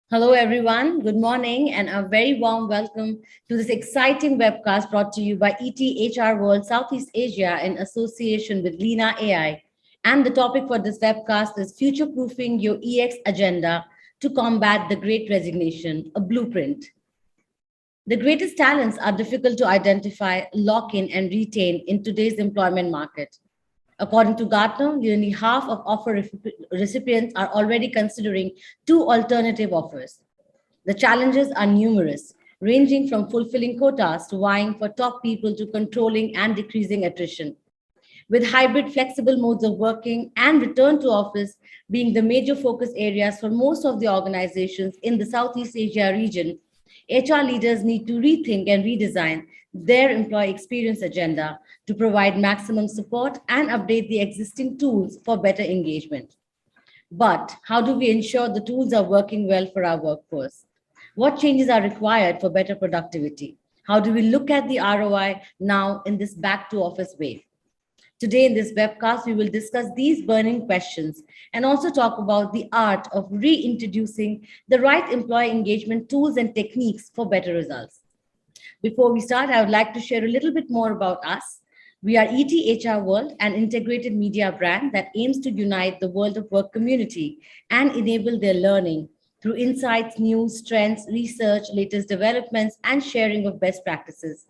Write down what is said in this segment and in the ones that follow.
Hello, everyone. Good morning, and a very warm welcome to this exciting webcast brought to you by ETHR World Southeast Asia in association with Lena AI. And the topic for this webcast is Future Proofing Your EX Agenda to Combat the Great Resignation, a blueprint. The greatest talents are difficult to identify, lock in, and retain in today's employment market. According to Gartner, nearly half of offer recipients are already considering two alternative offers. The challenges are numerous, ranging from fulfilling quotas to vying for top people to controlling and decreasing attrition. With hybrid flexible modes of working and return to office being the major focus areas for most of the organizations in the Southeast Asia region, HR leaders need to rethink and redesign their employee experience agenda to provide maximum support and update the existing tools for better engagement. But how do we ensure the tools are working well for our workforce? What changes are required for better productivity? How do we look at the ROI now in this back to office wave? Today, in this webcast, we will discuss these burning questions and also talk about the art of reintroducing the right employee engagement tools and techniques for better results. Before we start, I would like to share a little bit more about us. We are ETHR World, an integrated media brand that aims to unite the world of work community and enable their learning through insights, news, trends, research, latest developments, and sharing of best practices.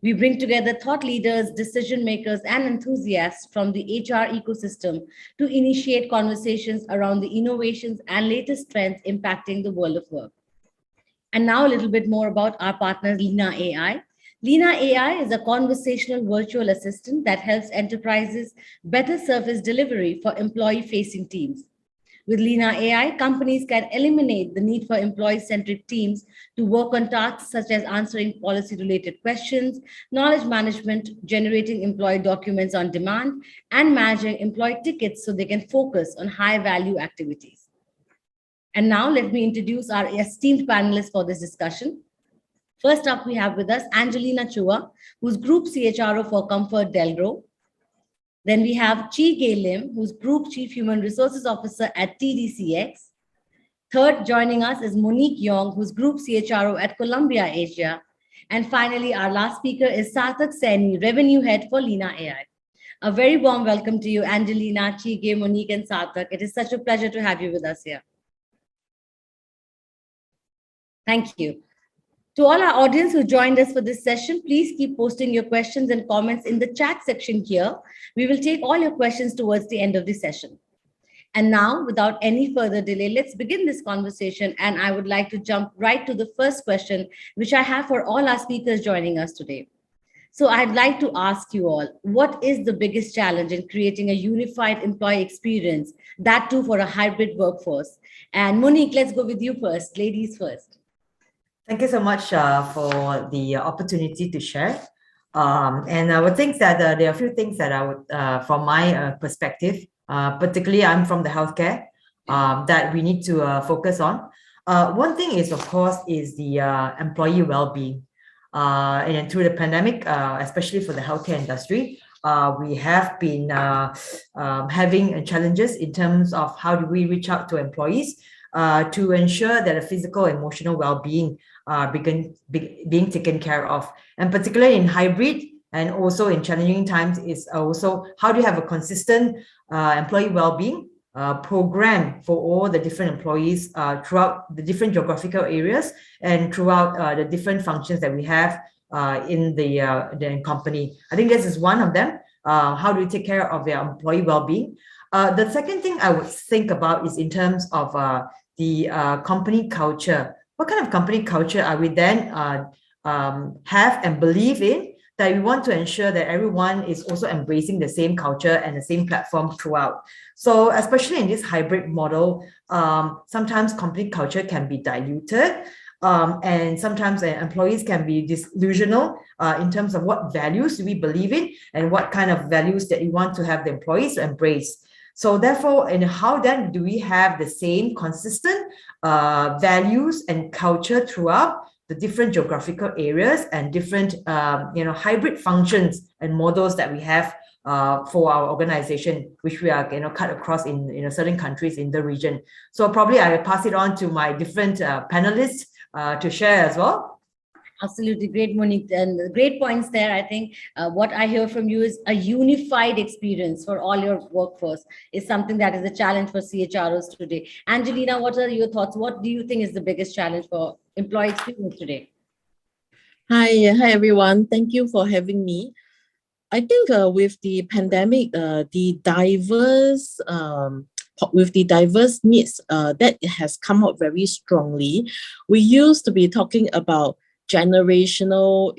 We bring together thought leaders, decision makers, and enthusiasts from the HR ecosystem to initiate conversations around the innovations and latest trends impacting the world of work. And now, a little bit more about our partner, Lena AI. Lena AI is a conversational virtual assistant that helps enterprises better service delivery for employee facing teams. With Lena AI, companies can eliminate the need for employee centric teams to work on tasks such as answering policy related questions, knowledge management, generating employee documents on demand, and managing employee tickets so they can focus on high value activities. And now, let me introduce our esteemed panelists for this discussion. First up, we have with us Angelina Chua, who's Group CHRO for Comfort Delgro. Then we have Chi Gay Lim, who's Group Chief Human Resources Officer at TDCX. Third, joining us is Monique Yong, who's Group CHRO at Columbia Asia. And finally, our last speaker is Sarthak Saini, Revenue Head for Lena AI. A very warm welcome to you, Angelina, Chi Gay, Monique, and Sarthak. It is such a pleasure to have you with us here. Thank you. To all our audience who joined us for this session, please keep posting your questions and comments in the chat section here. We will take all your questions towards the end of the session. And now, without any further delay, let's begin this conversation. And I would like to jump right to the first question, which I have for all our speakers joining us today. So I'd like to ask you all, what is the biggest challenge in creating a unified employee experience, that too for a hybrid workforce? And Monique, let's go with you first. Ladies first. Thank you so much for the opportunity to share. And I would think that there are a few things that I would, from my perspective, particularly I'm from the healthcare, that we need to focus on. One thing is, of course, is the employee well-being. And through the pandemic, especially for the healthcare industry, we have been having challenges in terms of how do we reach out to employees to ensure that the physical and emotional well-being being taken care of. And particularly in hybrid and also in challenging times is also how do you have a consistent employee well-being program for all the different employees throughout the different geographical areas and throughout the different functions that we have in the company. I think this is one of them. How do we take care of their employee well-being? The second thing I would think about is in terms of the company culture. What kind of company culture are we then have and believe in, that we want to ensure that everyone is also embracing the same culture and the same platform throughout. So especially in this hybrid model, sometimes company culture can be diluted. And sometimes employees can be disillusional in terms of what values do we believe in and what kind of values that you want to have the employees to embrace. So therefore, and how then do we have the same consistent values and culture throughout the different geographical areas and different hybrid functions and models that we have for our organization, which we are cut across in certain countries in the region. So probably I will pass it on to my different panelists to share as well. Absolutely great, Monique, and great points there. I think what I hear from you is a unified experience for all your workforce is something that is a challenge for CHROs today. Angelina, what are your thoughts? What do you think is the biggest challenge for employee experience today? Hi everyone. Thank you for having me. I think with the pandemic, with the diverse needs that has come out very strongly. We used to be talking about generational,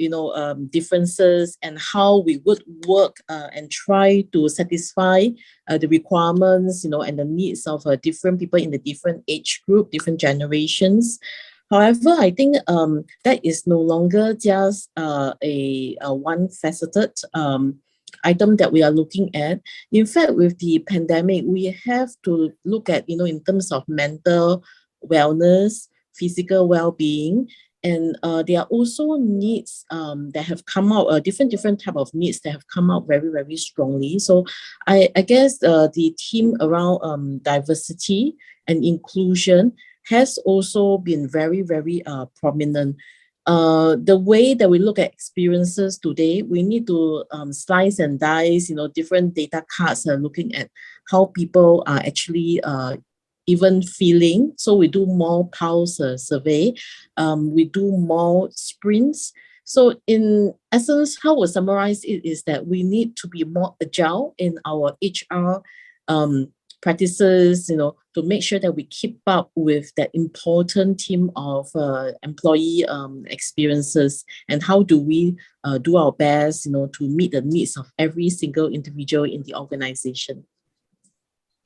differences and how we would work and try to satisfy the requirements, and the needs of different people in the different age group, different generations. However, I think that is no longer just a one-faceted item that we are looking at. In fact, with the pandemic, we have to look at, in terms of mental wellness, physical well-being, and there are also needs that have come out, different type of needs that have come out very, very strongly. So I guess the theme around diversity and inclusion has also been very, very prominent. The way that we look at experiences today, we need to slice and dice, different data cards looking at how people are actually even feeling. So we do more pulse survey, we do more sprints. So in essence, how we summarize it is that we need to be more agile in our HR practices, to make sure that we keep up with that important team of employee experiences, and how do we do our best, to meet the needs of every single individual in the organization.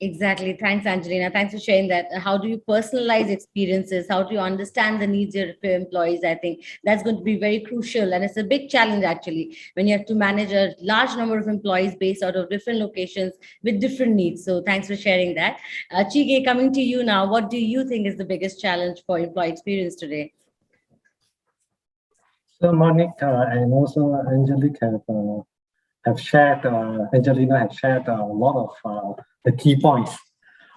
Exactly. Thanks, Angelina. Thanks for sharing that. How do you personalize experiences? How do you understand the needs of your employees? I think that's going to be very crucial. And it's a big challenge, actually, when you have to manage a large number of employees based out of different locations with different needs. So thanks for sharing that. Chige, coming to you now, what do you think is the biggest challenge for employee experience today? So Monique and also Angelique have shared, Angelina has shared a lot of the key points.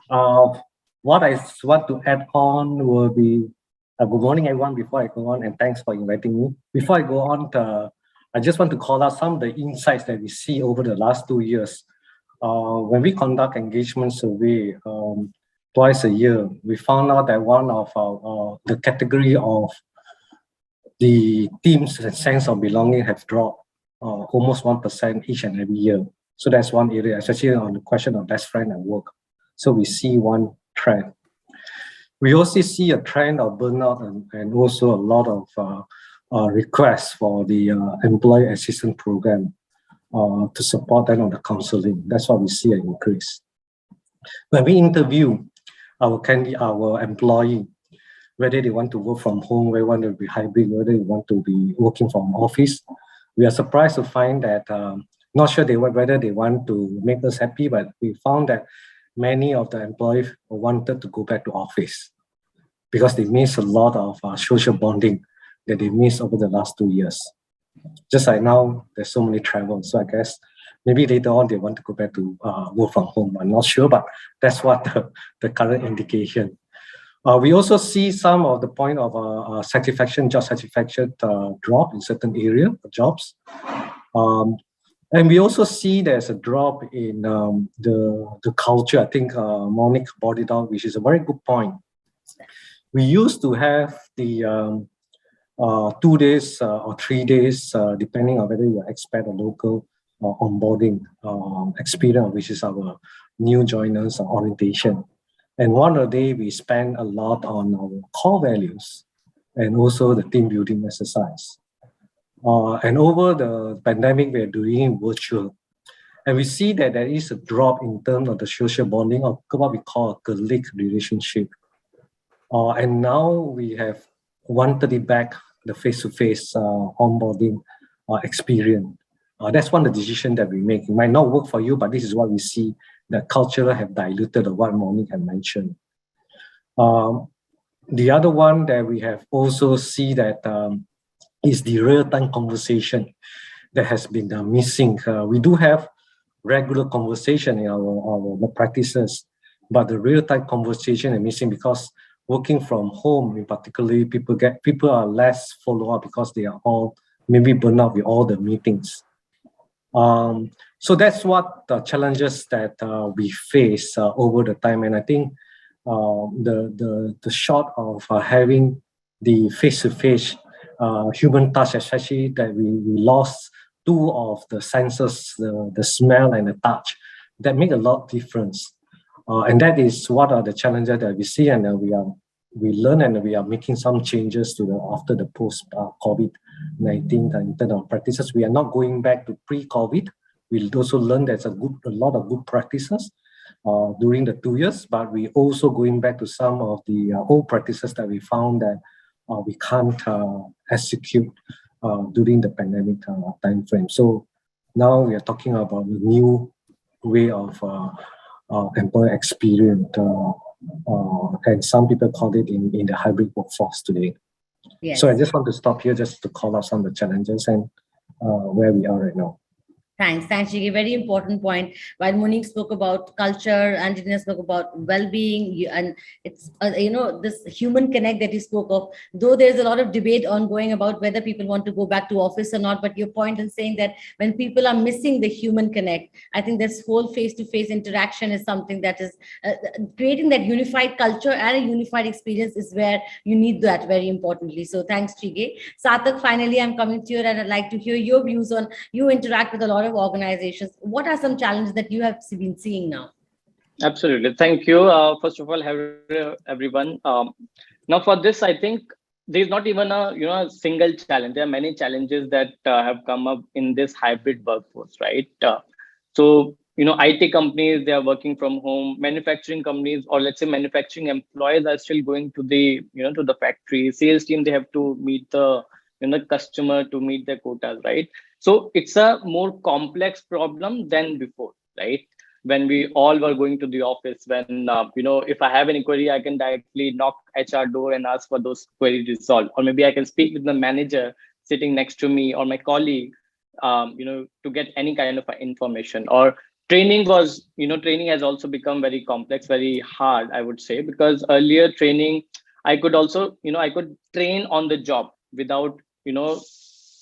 What I want to add on will be, good morning everyone before I go on, and thanks for inviting me. Before I go on, I just want to call out some of the insights that we see over the last 2 years. When we conduct engagement survey twice a year, we found out that one of the category of the team's sense of belonging have dropped almost 1% each and every year. So that's one area, especially on the question of best friend at work. So we see one trend. We also see a trend of burnout and also a lot of requests for the employee assistance program to support them on the counseling. That's why we see an increase. When we interview our employee, whether they want to work from home, whether they want to be hybrid, whether they want to be working from office, we are surprised to find that, not sure whether they want to make us happy, but we found that many of the employees wanted to go back to office because they miss a lot of social bonding that they missed over the last 2 years. Just like now, there's so many travel. So I guess maybe later on they want to go back to work from home. I'm not sure, but that's what the current indication. We also see some of the point of job satisfaction drop in certain area of jobs. And we also see there's a drop in the culture. I think Monique brought it out, which is a very good point. We used to have the 2 days or 3 days, depending on whether you're expat or local, onboarding experience, which is our new joiners orientation. And one of the day we spend a lot on our core values and also the team building exercise. And over the pandemic, we're doing virtual. And we see that there is a drop in terms of the social bonding of what we call a colleague relationship. And now we have wanted it back, the face-to-face onboarding experience. That's one of the decisions that we make. It might not work for you, but this is what we see, that culture have diluted of what Monique had mentioned. The other one that we have also see that is the real-time conversation that has been missing. We do have regular conversation in our practices, but the real-time conversation is missing because working from home, in particularly, people are less follow-up because they are all maybe burn out with all the meetings. So that's what the challenges that we face over the time, and I think the short of having the face-to-face human touch, especially that we lost two of the senses, the smell and the touch, that make a lot of difference. And that is what are the challenges that we see, and we learn and we are making some changes to after the post COVID-19 in terms of practices. We are not going back to pre-COVID. We also learned there's a lot of good practices during the 2 years, but we also going back to some of the old practices that we found that we can't execute during the pandemic time frame. So now we are talking about a new way of employee experience, and some people call it in the hybrid workforce today. Yes. So I just want to stop here just to call out some of the challenges and where we are right now. Thanks, Shige. Very important point. While Monique spoke about culture, Angelina spoke about well-being, and it's this human connect that you spoke of. Though there's a lot of debate ongoing about whether people want to go back to office or not, but your point in saying that when people are missing the human connect, I think this whole face-to-face interaction is something that is creating that unified culture and a unified experience is where you need that very importantly. So thanks, Shige. Sarthak, finally, I'm coming to you, and I'd like to hear your views on you interact with a lot of organizations. What are some challenges that you have been seeing now? Absolutely. Thank you. First of all, hello, everyone. Now for this, I think there's not even a single challenge. There are many challenges that have come up in this hybrid workforce, right? So, IT companies, they are working from home. Manufacturing companies, or let's say manufacturing employees, are still going to the, to the factory. Sales team, they have to meet the customer to meet their quotas, right? So it's a more complex problem than before, right? When we all were going to the office, when, if I have any query, I can directly knock HR door and ask for those queries resolved. Or maybe I can speak with the manager sitting next to me or my colleague, to get any kind of information. Or training has also become very complex, very hard, I would say, because earlier training, I could also, I could train on the job without,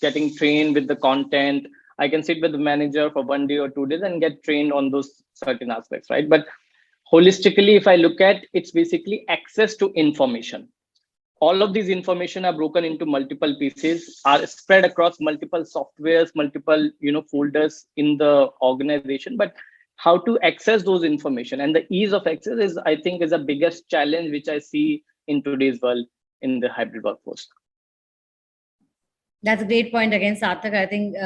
getting trained with the content. I can sit with the manager for 1 day or 2 days and get trained on those certain aspects, right? But holistically, if I look at, it's basically access to information. All of these information are broken into multiple pieces, are spread across multiple softwares, multiple, folders in the organization. But how to access those information and the ease of access is, I think, is the biggest challenge which I see in today's world in the hybrid workforce. That's a great point again, Sarthak. I think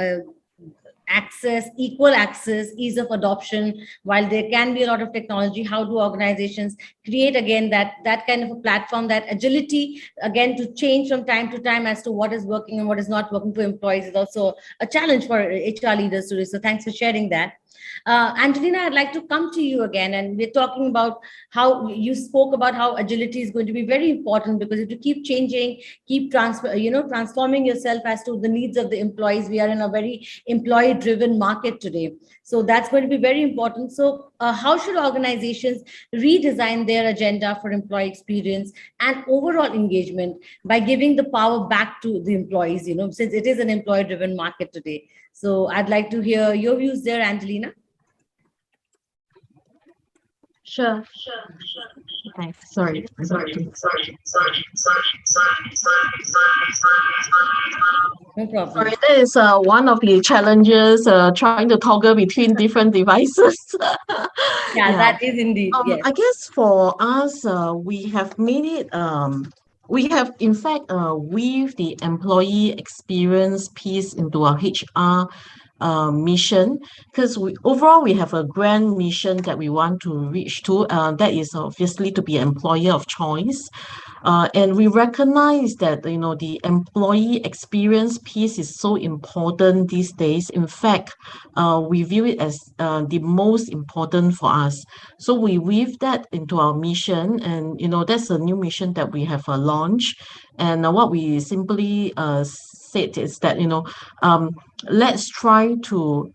access, equal access, ease of adoption, while there can be a lot of technology, how do organizations create again that kind of a platform, that agility again to change from time to time as to what is working and what is not working for employees is also a challenge for HR leaders to do. So thanks for sharing that. Angelina, I'd like to come to you again, and we're talking about how you spoke about how agility is going to be very important, because if you keep changing, keep transforming yourself as to the needs of the employees. We are in a very employee-driven market today, so that's going to be very important. So how should organizations redesign their agenda for employee experience and overall engagement by giving the power back to the employees, since it is an employee-driven market today? So I'd like to hear your views there, Angelina. Sure. Thanks. Sorry. No problem. Sorry, that is one of the challenges, trying to toggle between different devices. Yeah, that is indeed. Yes. I guess for us, we have made it, we have in fact weaved the employee experience piece into our HR mission, because overall we have a grand mission that we want to reach to, that is obviously to be an employer of choice, and we recognize that the employee experience piece is so important these days. In fact, we view it as the most important for us, so we weave that into our mission, and that's a new mission that we have launched. And what we simply said is that, let's try to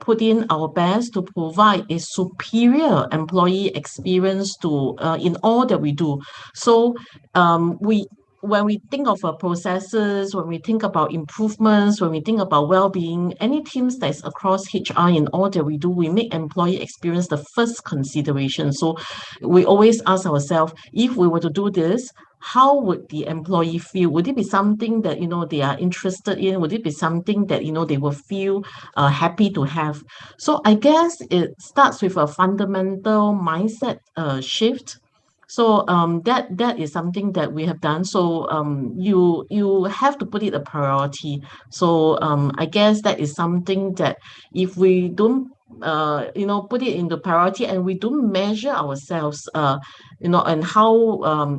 put in our best to provide a superior employee experience to in all that we do. So when we think of processes, when we think about improvements, when we think about well-being, any teams that's across HR in all that we do, we make employee experience the first consideration. So we always ask ourselves, if we were to do this, how would the employee feel? Would it be something that, they are interested in? Would it be something that, they will feel happy to have? So I guess it starts with a fundamental mindset shift. So that is something that we have done. So you have to put it a priority. So I guess that is something that if we don't put it into priority and we don't measure ourselves and how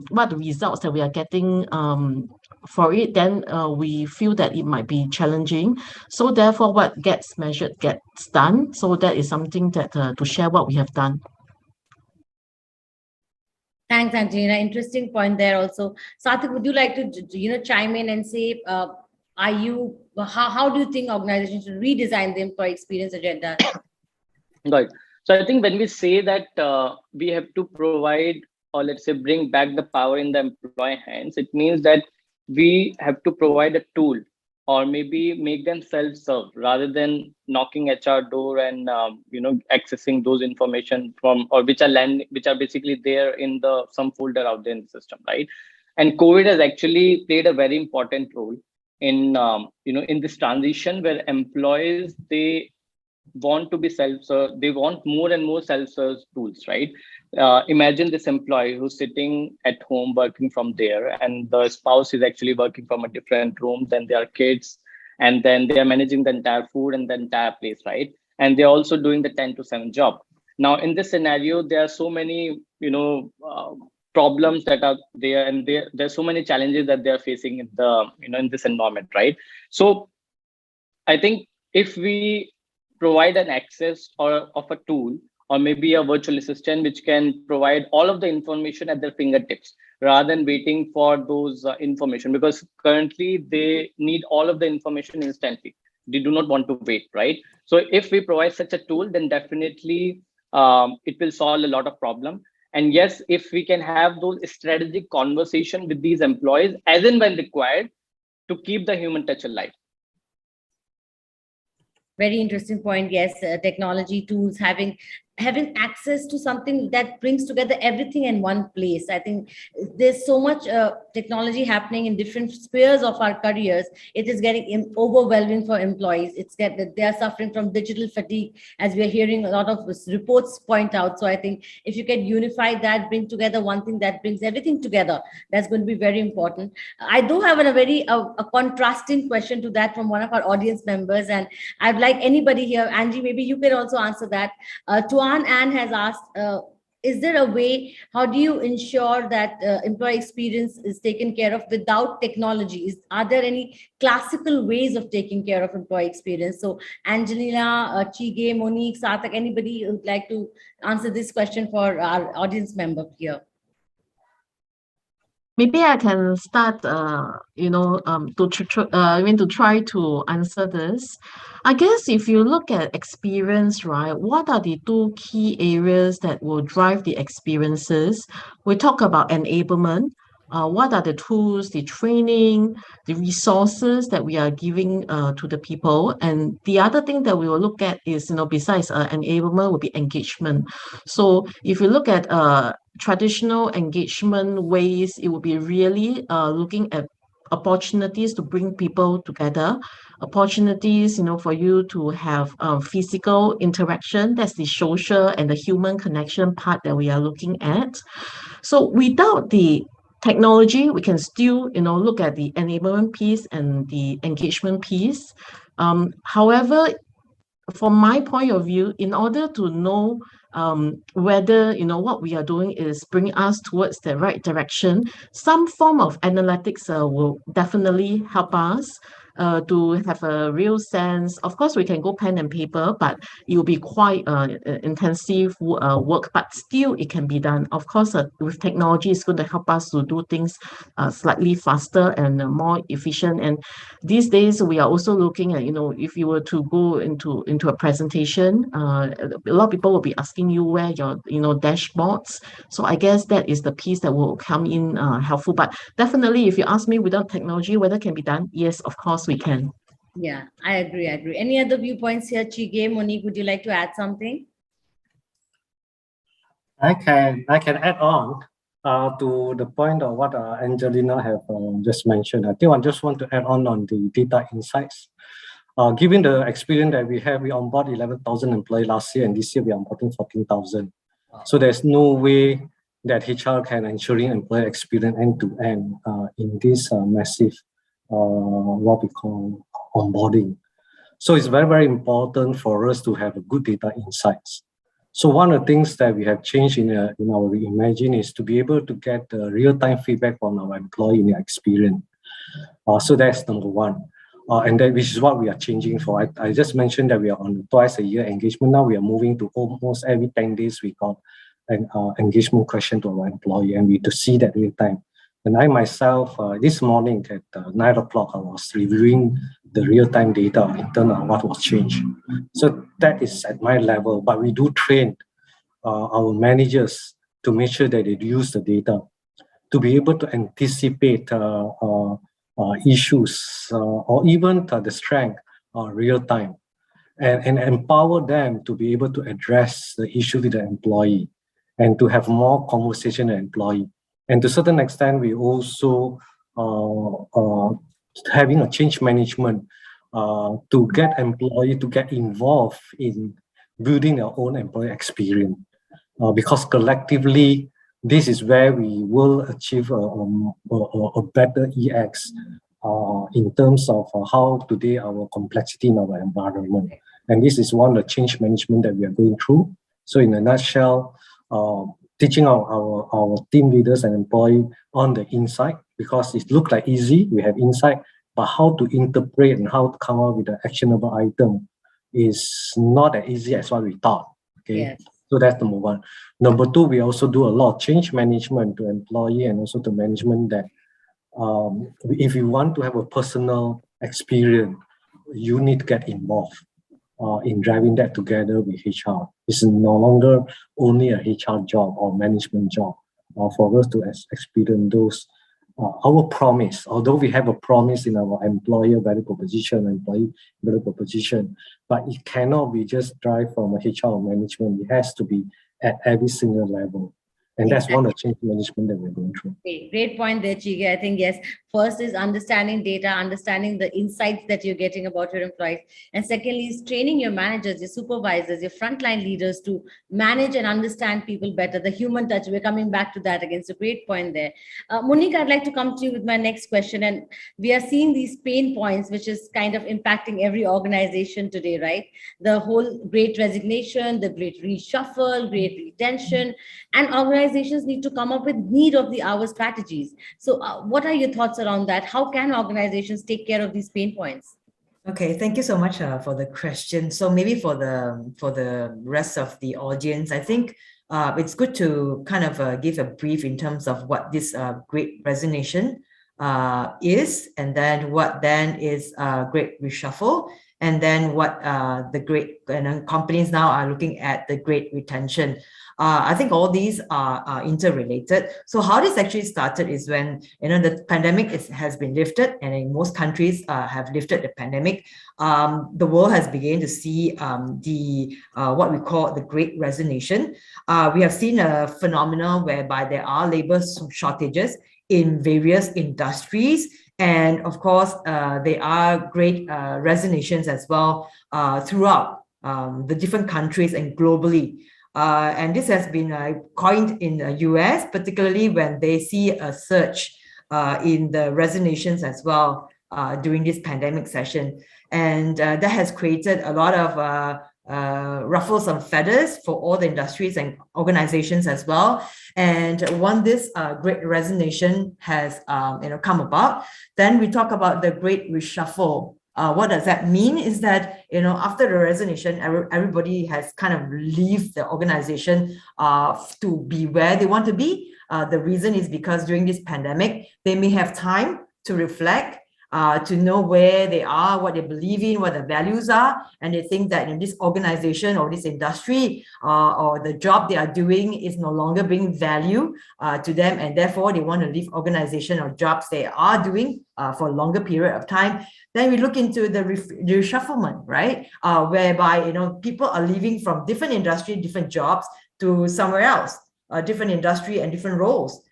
what the results that we are getting for it, then we feel that it might be challenging. So therefore, what gets measured gets done. So that is something that to share what we have done. Thanks, Angelina. Interesting point there also. Sathik, would you like to chime in and say, how do you think organizations should redesign the employee experience agenda? Right. So I think when we say that we have to provide, or let's say bring back the power in the employee hands, it means that we have to provide a tool, or maybe make them self-serve rather than knocking HR door and accessing those information from, or which are basically there in the some folder out there in the system, right? And COVID has actually played a very important role in in this transition where employees, they want to be self-serve, they want more and more self-serve tools, right? Imagine this employee who's sitting at home working from there, and the spouse is actually working from a different room, then there are kids, and then they are managing the entire food and the entire place, right? And they're also doing the 10 to 7 job. Now in this scenario, there are so many problems that are there, and there's so many challenges that they are facing in the in this environment, right? So I think if we provide an access or of a tool, or maybe a virtual assistant which can provide all of the information at their fingertips rather than waiting for those information, because currently they need all of the information instantly. They do not want to wait, right? So if we provide such a tool, then definitely it will solve a lot of problem. And yes, if we can have those strategic conversation with these employees as and when required to keep the human touch alive. Very interesting point. Yes, technology tools, having access to something that brings together everything in one place. I think there's so much technology happening in different spheres of our careers. It is getting overwhelming for employees. They are suffering from digital fatigue, as we are hearing a lot of reports point out. So I think if you can unify that, bring together one thing that brings everything together, that's going to be very important. I do have a very a contrasting question to that from one of our audience members, and I'd like anybody here, Angie, maybe you can also answer that. Anne has asked, is there a way, how do you ensure that employee experience is taken care of without technology? Are there any classical ways of taking care of employee experience? So Angelina, Chige, Monique, Sathak, anybody who would like to answer this question for our audience member here? Maybe I can start, to try to answer this. I guess if you look at experience, right, what are the two key areas that will drive the experiences? We talk about enablement. What are the tools, the training, the resources that we are giving to the people? And the other thing that we will look at is, besides enablement, will be engagement. So if you look at traditional engagement ways, it will be really looking at opportunities to bring people together, opportunities, for you to have physical interaction. That's the social and the human connection part that we are looking at. So without the technology, we can still, look at the enablement piece and the engagement piece. However, from my point of view, in order to know whether what we are doing is bringing us towards the right direction, some form of analytics will definitely help us. to have a real sense. Of course, we can go pen and paper, but it will be quite intensive work, but still it can be done. Of course, with technology, it's going to help us to do things slightly faster and more efficient. And these days, we are also looking at, if you were to go into a presentation, a lot of people will be asking you where your, dashboards. So I guess that is the piece that will come in helpful. But definitely, if you ask me without technology, whether it can be done, yes, of course we can. Yeah, I agree. Any other viewpoints here, Chige? Monique, would you like to add something? I can add on to the point of what Angelina have just mentioned. I think I just want to add on the data insights. Given the experience that we have, we onboard 11,000 employees last year, and this year we are onboarding 14,000. So there's no way that HR can ensuring employee experience end to end in this massive what we call onboarding. So it's very, very important for us to have a good data insights. So one of the things that we have changed in our Reimagine is to be able to get real-time feedback from our employee in their experience. So that's number one. And that which is what we are changing for. I just mentioned that we are on twice a year engagement. Now we are moving to almost every 10 days we got an engagement question to our employee, and we to see that real time. And I myself, this morning at 9 o'clock, I was reviewing the real-time data in terms of what was changed. So that is at my level, but we do train our managers to make sure that they use the data to be able to anticipate issues or even the strength real time, and empower them to be able to address the issue with the employee and to have more conversation with the employee. And to a certain extent, we also having a change management to get employee to get involved in building their own employee experience, because collectively, this is where we will achieve a better EX in terms of how today our complexity in our environment. And this is one of the change management that we are going through. So in a nutshell, teaching our team leaders and employees on the insight, because it looks like easy, we have insight, but how to interpret and how to come up with an actionable item is not as easy as what we thought. Okay. Yes. So that's number one. Number two, we also do a lot of change management to employee and also to management that if you want to have a personal experience, you need to get involved in driving that together with HR. It's no longer only a HR job or management job for us to experience those. Our promise, although we have a promise in our employer value proposition, employee value proposition, but it cannot be just drive from a HR management. It has to be at every single level. And that's one of the change management that we're going through. Okay, great point there, Chige. I think, yes, first is understanding data, understanding the insights that you're getting about your employees. And secondly is training your managers, your supervisors, your frontline leaders to manage and understand people better, the human touch. We're coming back to that again. So great point there. Monique, I'd like to come to you with my next question. And we are seeing these pain points, which is kind of impacting every organization today, right? The whole great resignation, the great reshuffle, great retention, and organizations need to come up with need of the hour strategies. So what are your thoughts around that? How can organizations take care of these pain points? Okay, thank you so much for the question. So maybe for the rest of the audience, I think it's good to kind of give a brief in terms of what this great resignation is, and then what then is great reshuffle, and then what the great companies now are looking at the great retention. I think all these are interrelated. So how this actually started is when the pandemic has been lifted, and in most countries have lifted the pandemic. The world has begun to see the what we call the Great Resignation. We have seen a phenomenon whereby there are labor shortages in various industries. And of course, there are great resignations as well throughout the different countries and globally. And this has been coined in the US, particularly when they see a surge in the resignations as well during this pandemic session. And that has created a lot of ruffle some feathers for all the industries and organizations as well. And when this great resignation has come about, then we talk about the great reshuffle. What does that mean? Is that, after the resignation, everybody has kind of leave the organization to be where they want to be. The reason is because during this pandemic, they may have time to reflect, to know where they are, what they believe in, what their values are, and they think that in this organization or this industry or the job they are doing is no longer bringing value to them, and therefore they want to leave organization or jobs they are doing for a longer period of time. Then we look into the reshufflement, right? Whereby people are leaving from different industry, different jobs to somewhere else, different industry and different roles,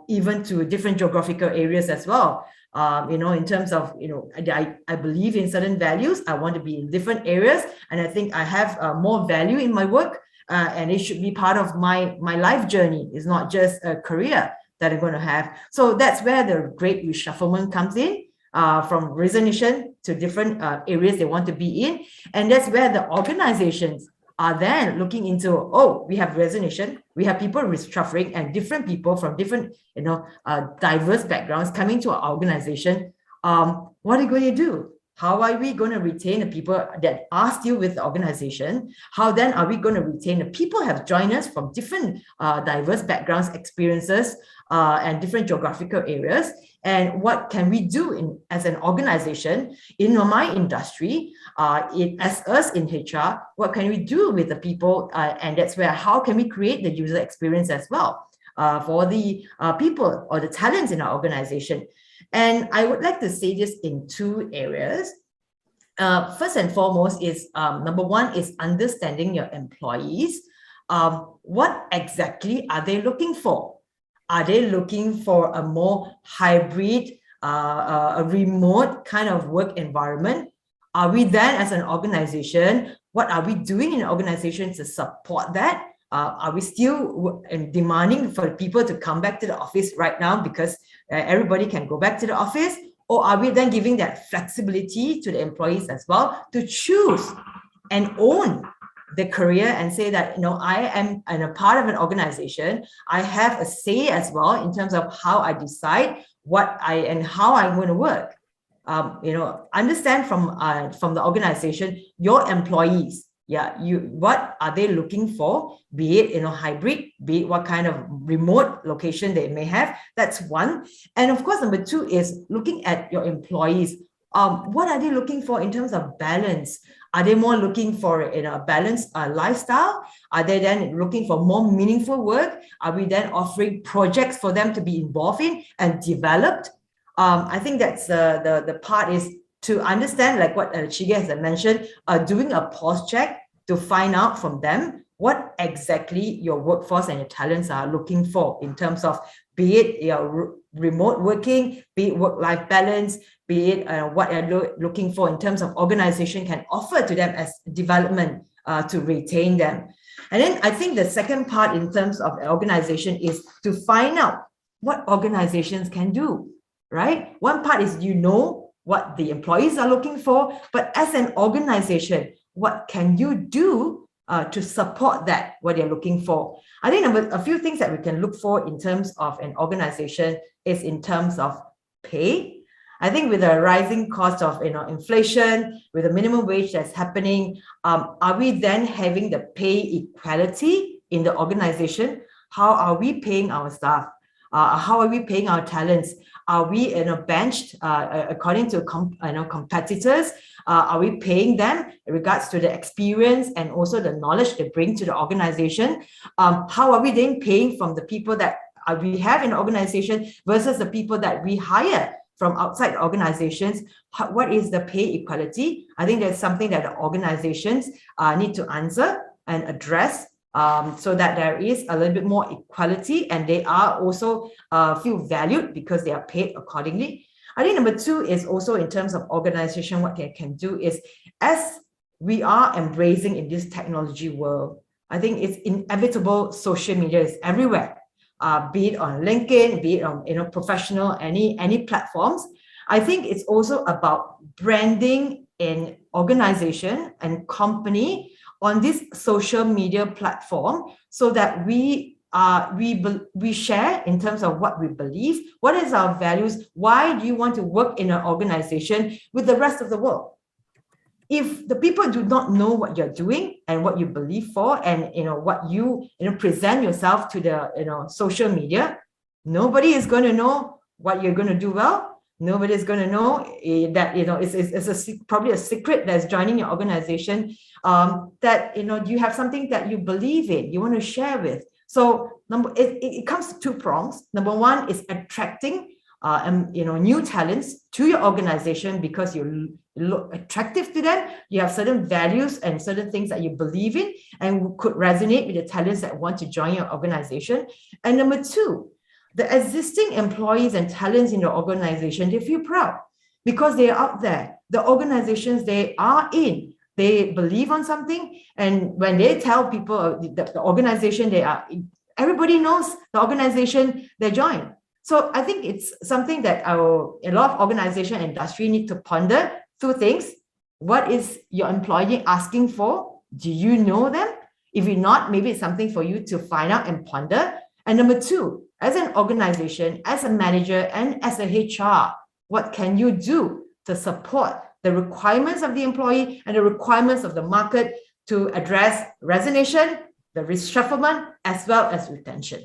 even to different geographical areas as well. In terms of, I believe in certain values. I want to be in different areas, and I think I have more value in my work, and it should be part of my life journey. It's not just a career that I'm going to have. So that's where the great reshufflement comes in, from resignation to different areas they want to be in. And that's where the organizations are then looking into, we have resignation, we have people reshuffling, and different people from different, diverse backgrounds coming to our organization. What are you going to do? How are we going to retain the people that are still with the organization? How then are we going to retain the people who have joined us from different diverse backgrounds, experiences, and different geographical areas? And what can we do as an organization in my industry, as us in HR? What can we do with the people? And that's where, how can we create the user experience as well for the people or the talents in our organization? And I would like to say this in two areas. First and foremost is, number one is understanding your employees. What exactly are they looking for? Are they looking for a more hybrid, a remote kind of work environment? Are we then, as an organization, what are we doing in an organization to support that? Are we still demanding for people to come back to the office right now because everybody can go back to the office? Or are we then giving that flexibility to the employees as well to choose and own the career and say that, I am a part of an organization. I have a say as well in terms of how I decide how I'm going to work. Understand from the organization, your employees. What are they looking for? Be it hybrid, be it what kind of remote location they may have. That's one. And of course, number two is looking at your employees. What are they looking for in terms of balance? Are they more looking for a balanced lifestyle? Are they then looking for more meaningful work? Are we then offering projects for them to be involved in and developed? I think that's the part is to understand, like what Chige has mentioned, doing a pulse check to find out from them what exactly your workforce and your talents are looking for in terms of, be it your remote working, be it work-life balance, be it what you're looking for in terms of organization can offer to them as development to retain them. And then I think the second part in terms of organization is to find out what organizations can do, right? One part is what the employees are looking for, but as an organization, what can you do to support that, what they're looking for? I think a few things that we can look for in terms of an organization is in terms of pay. I think with the rising cost of inflation, with the minimum wage that's happening, are we then having the pay equality in the organization? How are we paying our staff? How are we paying our talents? Are we benched according to competitors? Are we paying them in regards to the experience and also the knowledge they bring to the organization? How are we then paying from the people that we have in the organization versus the people that we hire from outside organizations? What is the pay equality? I think that's something that the organizations need to answer and address, so that there is a little bit more equality and they are also feel valued because they are paid accordingly. I think number two is also in terms of organization, what they can do is, as we are embracing in this technology world, I think it's inevitable. Social media is everywhere, be it on LinkedIn, be it on professional, any platforms. I think it's also about branding an organization and company on this social media platform so that we share in terms of what we believe, what is our values, why do you want to work in an organization with the rest of the world. If the people do not know what you're doing and what you believe for, and what you present yourself to the social media, nobody is going to know what you're going to do well. Nobody is going to know that it's probably a secret that's joining your organization, that you have something that you believe in, you want to share with. So it comes to two prongs. Number one is attracting new talents to your organization because you look attractive to them. You have certain values and certain things that you believe in and could resonate with the talents that want to join your organization. And number two, the existing employees and talents in the organization, they feel proud because they are out there. The organizations they are in, they believe on something. And when they tell people the organization they are in, everybody knows the organization they join. So I think it's something that a lot of organization and industry need to ponder. Two things. What is your employee asking for? Do you know them? If you're not, maybe it's something for you to find out and ponder. And number two, as an organization, as a manager, and as a HR, what can you do to support the requirements of the employee and the requirements of the market to address resignation, the reshufflement, as well as retention?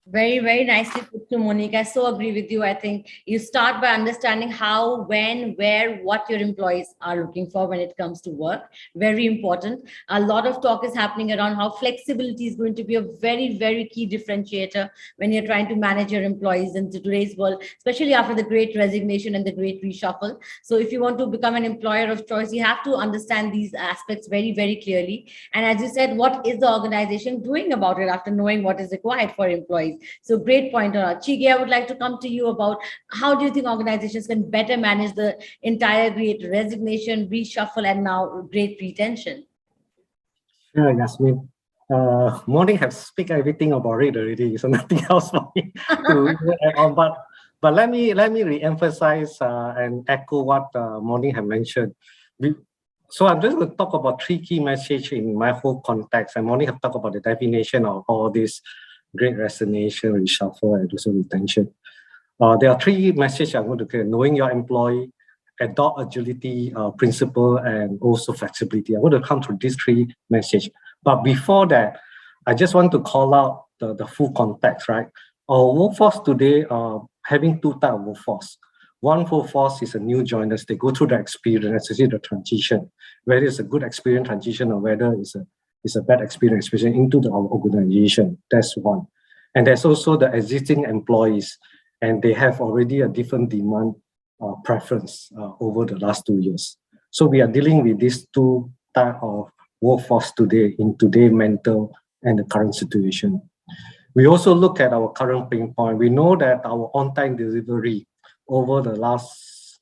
Very, very nicely put to Monique. I so agree with you. I think you start by understanding how, when, where, what your employees are looking for when it comes to work. Very important. A lot of talk is happening around how flexibility is going to be a very, very key differentiator when you're trying to manage your employees in today's world, especially after the great resignation and the great reshuffle. So if you want to become an employer of choice, you have to understand these aspects very, very clearly. And as you said, what is the organization doing about it after knowing what is required for employees? So great point. Chige, I would like to come to you about how do you think organizations can better manage the entire great resignation, reshuffle, and now great retention? Sure, Yasmin. Morning have speak everything about it already, so nothing else for me to add on. But let me re-emphasize and echo what Morning have mentioned. So I'm just going to talk about three key messages in my whole context, and Morning have talked about the definition of all this great resignation, reshuffle, and also retention. There are three messages I want to clear: knowing your employee, adopt agility principle, and also flexibility. I want to come to these three messages. But before that, I just want to call out the full context, right? Our workforce today are having two types of workforce. One workforce is a new joiners. They go through the experience, especially the transition, whether it's a good experience transition or whether it's a bad experience, especially into our organization. That's one. And there's also the existing employees, and they have already a different demand preference over the last 2 years. So we are dealing with these two types of workforce today in today's mental and the current situation. We also look at our current pain point. We know that our on-time delivery over the last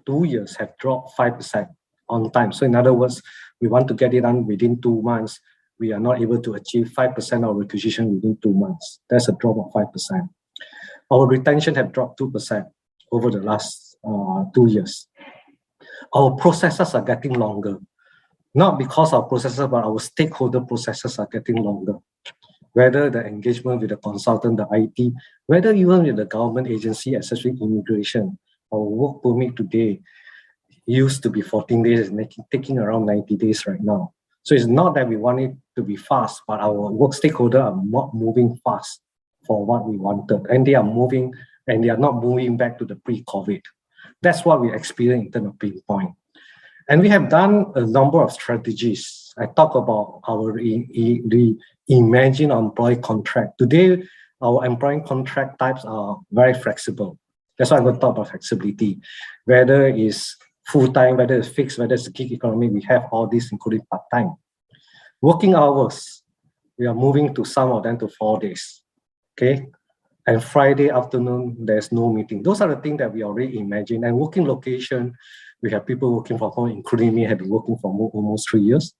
2 years have dropped 5% on time. So in other words, we want to get it done within 2 months. We are not able to achieve 5% of requisition within 2 months. That's a drop of 5%. Our retention have dropped 2% over the last 2 years. Our processes are getting longer, not because our processes, but our stakeholder processes are getting longer. Whether the engagement with the consultant, the IT, whether even with the government agency, especially immigration, our work permit today used to be 14 days, is taking around 90 days right now. So it's not that we want it to be fast, but our work stakeholders are not moving fast for what we wanted. And they are moving, and they are not moving back to the pre-COVID. That's what we experience in terms of pain point. And we have done a number of strategies. I talk about our imagine our employee contract. Today, our employee contract types are very flexible. That's why I'm going to talk about flexibility. Whether it's full-time, whether it's fixed, whether it's gig economy, we have all this, including part-time. Working hours, we are moving to some of them to 4 days. Okay? And Friday afternoon, there's no meeting. Those are the things that we already imagine. And working location, we have people working from home, including me, have been working for almost 3 years.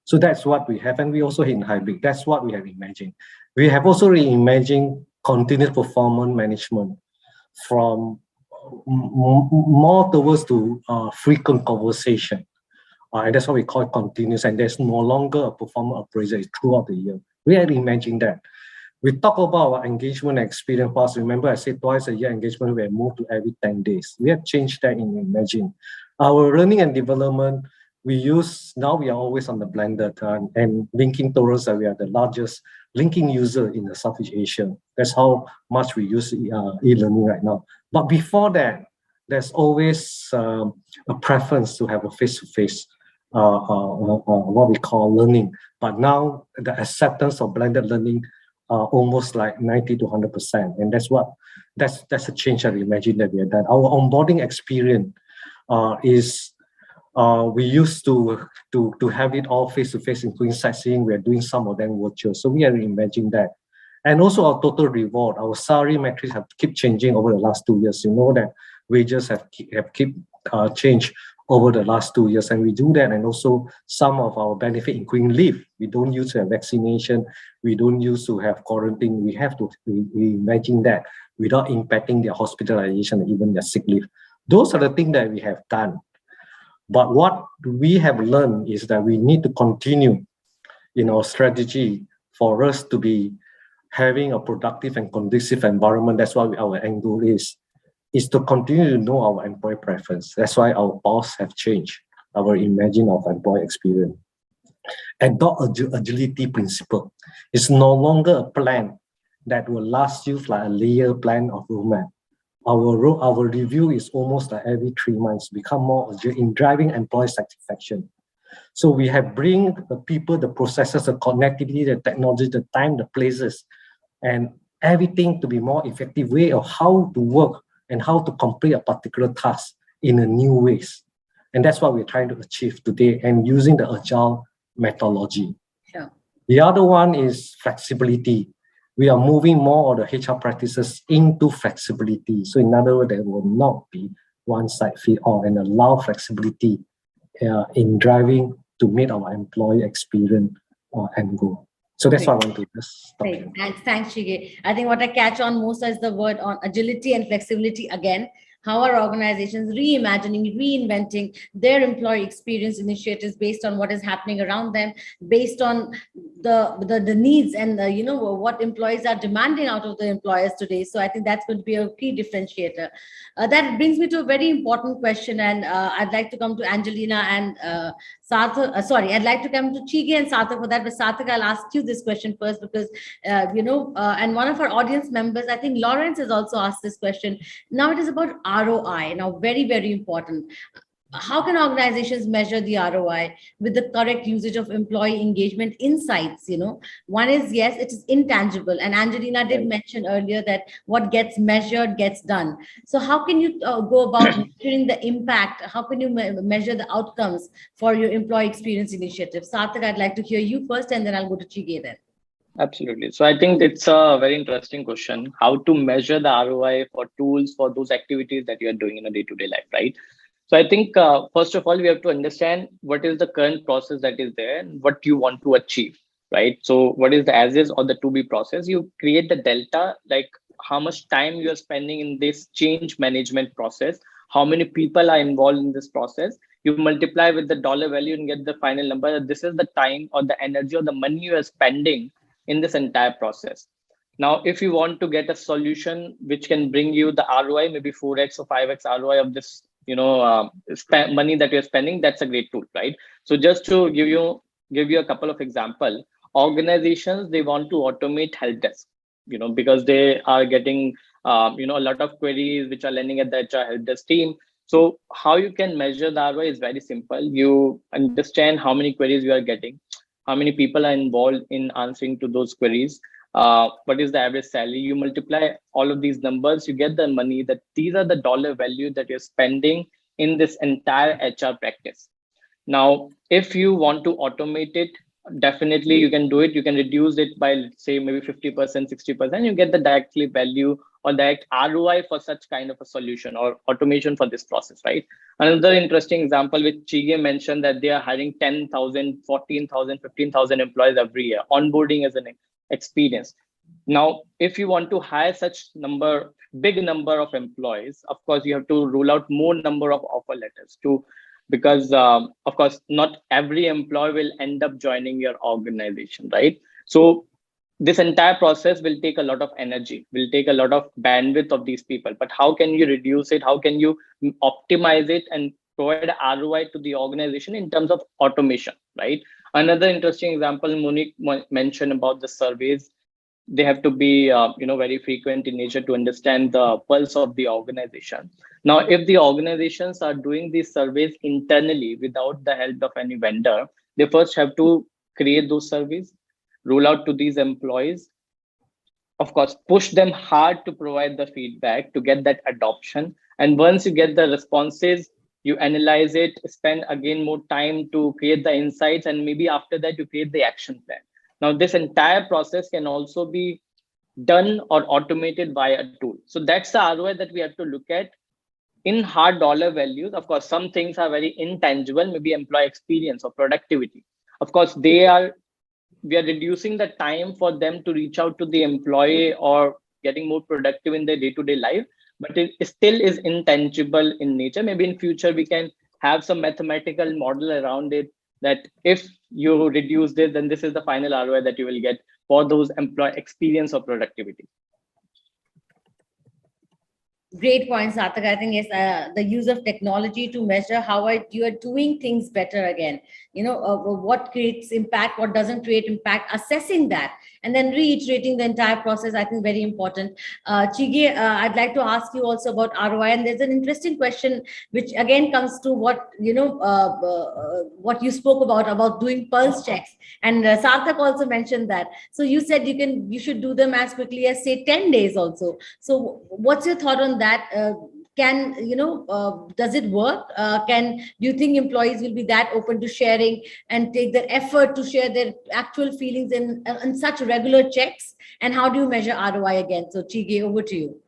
So that's what we have. And we also in hybrid. That's what we have imagined. We have also reimagined continuous performance management from more towards to frequent conversation And that's what we call continuous. And there's no longer a performance appraisal throughout the year. We had to imagine that. We talk about our engagement experience past. Remember, I said twice a year engagement, we have moved to every 10 days. We have changed that in Imagine. Our learning and development, now we are always on the blended and linking towards that we are the largest linking user in the Southeast Asia. That's how much we use e-learning right now. But before that, there's always a preference to have a face-to-face, what we call learning. But now the acceptance of blended learning almost like 90 to 100%. And that's a change that we imagine that we have done. Our onboarding experience is we used to have it all face-to-face, including sightseeing. We are doing some of them virtual. So we are reimagining that. And also our total reward, our salary metrics have keep changing over the last 2 years. You know that wages have keep changed over the last 2 years, and we do that. And also some of our benefit, including leave, we don't use to have vaccination, we don't use to have quarantine. We have to imagine that without impacting their hospitalization and even their sick leave. Those are the things that we have done. But what we have learned is that we need to continue in our strategy for us to be having a productive and conducive environment. That's what our end goal is to continue to know our employee preference. That's why our pulse have changed, our imagine of employee experience. Adopt agility principle. It's no longer a plan that will last you like a layer plan of roadmap. Our review is almost like every 3 months, become more agile in driving employee satisfaction. So we have bring the people, the processes, the connectivity, the technology, the time, the places, and everything to be more effective way of how to work and how to complete a particular task in a new ways. And that's what we're trying to achieve today and using the agile methodology. Sure. The other one is flexibility. We are moving more of the HR practices into flexibility. So in other words, there will not be one size fit all and allow flexibility in driving to meet our employee experience and goal. So that's what I want to just talk about. Thanks, Shige. I think what I catch on most is the word on agility and flexibility again. How are organizations reimagining, reinventing their employee experience initiatives based on what is happening around them, based on the needs and what employees are demanding out of the employers today. So I think that's going to be a key differentiator. That brings me to a very important question, and I'd like to come to Angelina and Sarthak. I'd like to come to Chige and Sarthak for that, but Sarthak, I'll ask you this question first because, and one of our audience members, I think Lawrence has also asked this question. Now it is about ROI. Now, very, very important. How can organizations measure the ROI with the correct usage of employee engagement insights? One is, yes, it is intangible. And Angelina did mention earlier that what gets measured gets done. So how can you go about measuring the impact? How can you measure the outcomes for your employee experience initiative? Sarthak, I'd like to hear you first, and then I'll go to Chige then. Absolutely. So I think it's a very interesting question, how to measure the ROI for tools for those activities that you are doing in a day-to-day life, right? So I think, first of all, we have to understand what is the current process that is there and what you want to achieve, right? So what is the as-is or the to-be process? You create the delta, like how much time you are spending in this change management process, how many people are involved in this process. You multiply with the dollar value and get the final number. This is the time or the energy or the money you are spending in this entire process. Now, if you want to get a solution which can bring you the ROI, maybe 4x or 5x ROI of this, money that you're spending, that's a great tool, right? So just to give you a couple of examples, organizations, they want to automate help desk, because they are getting, a lot of queries which are landing at the HR help desk team. So how you can measure the ROI is very simple. You understand how many queries you are getting, how many people are involved in answering to those queries, what is the average salary. You multiply all of these numbers, you get the money, that these are the dollar value that you're spending in this entire HR practice. Now, if you want to automate it, definitely you can do it. You can reduce it by, let's say, maybe 50%, 60%. You get the directly value or direct ROI for such kind of a solution or automation for this process, right? Another interesting example which Chige mentioned, that they are hiring 10,000, 14,000, 15,000 employees every year, onboarding as an experience. Now, if you want to hire such big number of employees, of course, you have to roll out more number of offer letters to because of course, not every employee will end up joining your organization, right? So this entire process will take a lot of energy, will take a lot of bandwidth of these people. But how can you reduce it? How can you optimize it and provide ROI to the organization in terms of automation, right? Another interesting example Monique mentioned about the surveys. They have to be very frequent in nature to understand the pulse of the organization. Now, if the organizations are doing these surveys internally without the help of any vendor, they first have to create those surveys, roll out to these employees, of course, push them hard to provide the feedback to get that adoption. And once you get the responses, you analyze it, spend again more time to create the insights, and maybe after that you create the action plan. Now this entire process can also be done or automated by a tool. So that's the ROI that we have to look at in hard dollar values. Of course, some things are very intangible, maybe employee experience or productivity. Of course, we are reducing the time for them to reach out to the employee or getting more productive in their day-to-day life, but it still is intangible in nature. Maybe in future we can have some mathematical model around it, that if you reduce this, then this is the final ROI that you will get for those employee experience or productivity. Great point, Sarthak. I think yes, the use of technology to measure how you are doing things better again. What creates impact, what doesn't create impact, assessing that, and then reiterating the entire process. I think very important. Chige, I'd like to ask you also about ROI, and there's an interesting question which again comes to what what you spoke about doing pulse checks, and Sarthak also mentioned that. So you said you should do them as quickly as say 10 days also. So what's your thought on that? Does it work? Do you think employees will be that open to sharing and take the effort to share their actual feelings in such regular checks? And how do you measure ROI again? So Chige, over to you.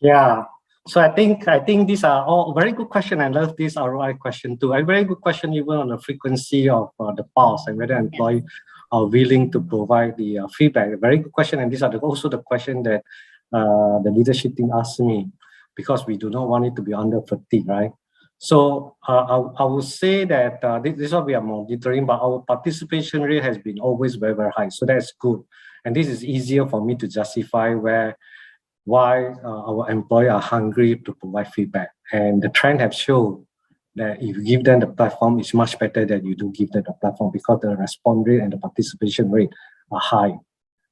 Yeah. So I think these are all very good question. I love this ROI question too. A very good question even on the frequency of the pulse and whether employees are willing to provide the feedback. A very good question, and these are also the question that the leadership team asked me, because we do not want it to be under fatigue, right? So I would say that this is what we are monitoring, but our participation rate has been always very, very high. So that's good. And this is easier for me to justify why our employees are hungry to provide feedback. And the trend has shown that if you give them the platform, it's much better that you do give them the platform, because the response rate and the participation rate are high,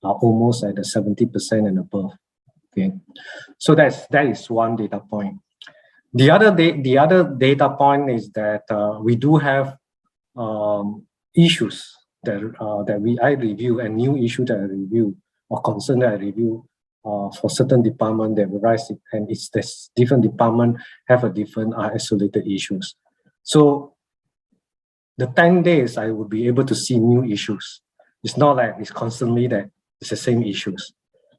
are almost at the 70% and above. Okay, so that is one data point. The other data point is that we do have issues that I review, and new issue that I review, or concern that I review for certain department that will rise, and it's this different department have a different isolated issues. So the 10 days I will be able to see new issues. It's not like it's constantly that it's the same issues.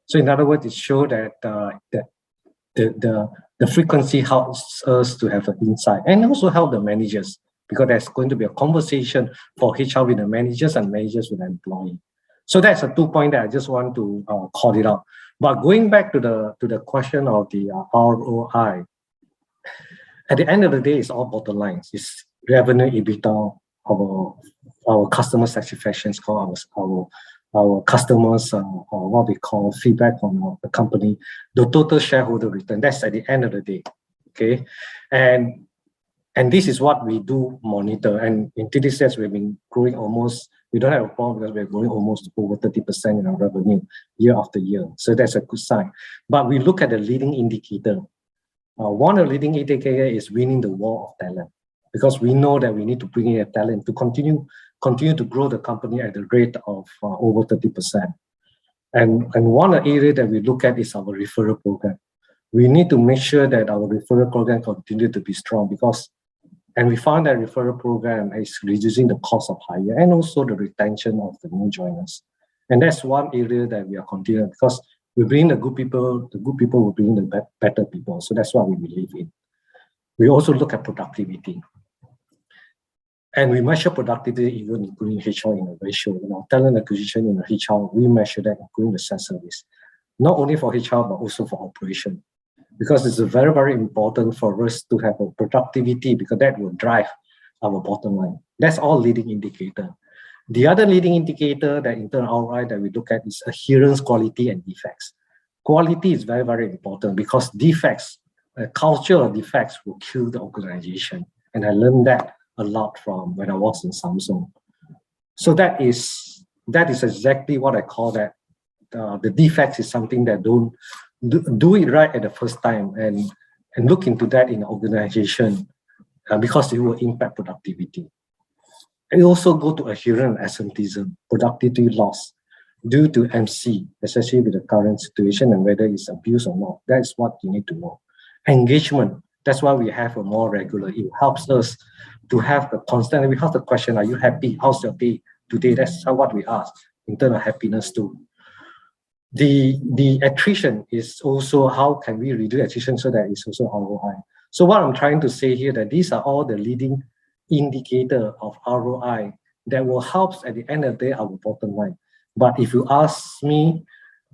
So in other words, it shows that the frequency helps us to have an insight, and also help the managers, because there's going to be a conversation for HR with the managers and managers with the employee. So that's a 2 point that I just want to call it out. But going back to the question of the ROI, at the end of the day, it's all bottom lines. It's revenue, EBITDA, our customer satisfaction score, our customers, or what we call feedback from the company, the total shareholder return. That's at the end of the day, okay? And this is what we do monitor. And in TDCS, we've been growing almost, we don't have a problem because we're growing almost over 30% in our revenue year after year. So that's a good sign. But we look at the leading indicator. One of the leading indicator is winning the war of talent, because we know that we need to bring in a talent to continue to grow the company at the rate of over 30%. And one area that we look at is our referral program. We need to make sure that our referral program continue to be strong, and we found that referral program is reducing the cost of hire and also the retention of the new joiners. And that's one area that we are continuing, because we bring the good people will bring the better people. So that's what we believe in. We also look at productivity. And we measure productivity even including HR in a ratio. Talent acquisition in the HR, we measure that including the sales service. Not only for HR, but also for operation. because it's very, very important for us to have a productivity, because that will drive our bottom line. That's all leading indicator. The other leading indicator that internal ROI that we look at is adherence, quality, and defects. Quality is very, very important because defects, a culture of defects will kill the organization. And I learned that a lot from when I was in Samsung. So that is exactly what I call that. The defects is something that don't do it right at the first time, and look into that in the organization because it will impact productivity. And also go to adherence and absenteeism, productivity loss due to MC, especially with the current situation and whether it's abuse or not. That's what you need to know. Engagement, that's why we have a more regular. It helps us to have the constant. We have the question, are you happy? How's your day today? That's what we ask in terms of happiness too. The attrition is also how can we reduce attrition so that it's also ROI. So what I'm trying to say here that these are all the leading indicator of ROI that will help at the end of the day our bottom line. But if you ask me,